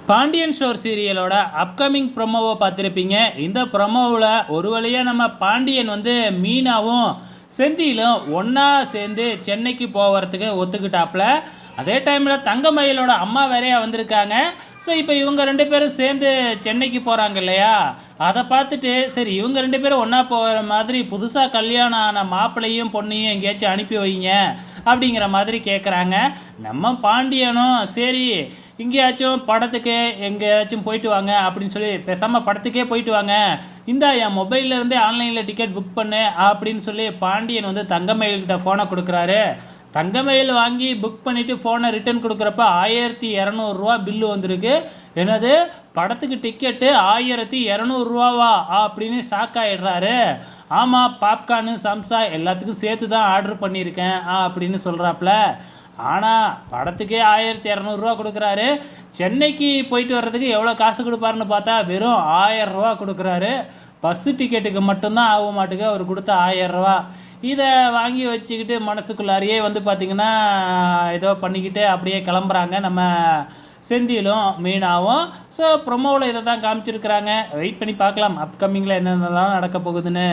Pandian store சீரியலோட upcoming ப்ரொமோவை பார்த்துருப்பீங்க. இந்த ப்ரொமோவில் ஒரு வழியாக நம்ம பாண்டியன் வந்து மீனாவும் செந்திலும் ஒன்றா சேர்ந்து சென்னைக்கு போகிறதுக்கு ஒத்துக்கிட்டாப்புல. அதே டைமில் தங்கமயிலோட அம்மா வேறையா வந்திருக்காங்க. ஸோ இப்போ இவங்க ரெண்டு பேரும் சேர்ந்து சென்னைக்கு போகிறாங்க இல்லையா, அதை பார்த்துட்டு சரி இவங்க ரெண்டு பேரும் ஒன்றா போகிற மாதிரி புதுசாக கல்யாணம் ஆன மாப்பிள்ளையும் பொண்ணையும் எங்கேயாச்சும் அனுப்பி வைங்க அப்படிங்கிற மாதிரி கேட்குறாங்க. நம்ம பாண்டியனும் சரி எங்கேயாச்சும் படத்துக்கு எங்கேயாச்சும் போயிட்டு வாங்க அப்படின்னு சொல்லி பேசாமல் படத்துக்கே போயிட்டு வாங்க, இந்தா என் மொபைல்லேருந்தே ஆன்லைனில் டிக்கெட் புக் பண்ணு அப்படின்னு சொல்லி பாண்டியன் வந்து தங்கமயில்கிட்ட ஃபோனை கொடுக்குறாரு. தங்கமயில் வாங்கி புக் பண்ணிவிட்டு ஃபோனை ரிட்டர்ன் கொடுக்குறப்ப 1200 பில்லு வந்திருக்கு. என்னது, படத்துக்கு டிக்கெட்டு 1200 அப்படின்னு ஷாக் ஆகிடுறாரு. ஆமாம், பாப்கார்னு சம்சா எல்லாத்துக்கும் சேர்த்து தான் ஆர்டர் பண்ணியிருக்கேன் அப்படின்னு சொல்கிறாப்புல. ஆனால் படத்துக்கே 1200 கொடுக்குறாரு. சென்னைக்கு போயிட்டு வர்றதுக்கு எவ்வளோ காசு கொடுப்பாருன்னு பார்த்தா வெறும் 1000 கொடுக்குறாரு. பஸ்ஸு டிக்கெட்டுக்கு மட்டும்தான் ஆக மாட்டுக்கு அவர் கொடுத்த 1000. இதை வாங்கி வச்சுக்கிட்டு மனசுக்குள்ளாரியே வந்து பார்த்திங்கன்னா ஏதோ பண்ணிக்கிட்டு அப்படியே கிளம்புறாங்க நம்ம செந்திலும் மீனாவும். ஸோ ப்ரொமோவில் இதை தான் காமிச்சிருக்கிறாங்க. வெயிட் பண்ணி பார்க்கலாம் அப்கமிங்கில் என்னென்னலாம் நடக்க போகுதுன்னு.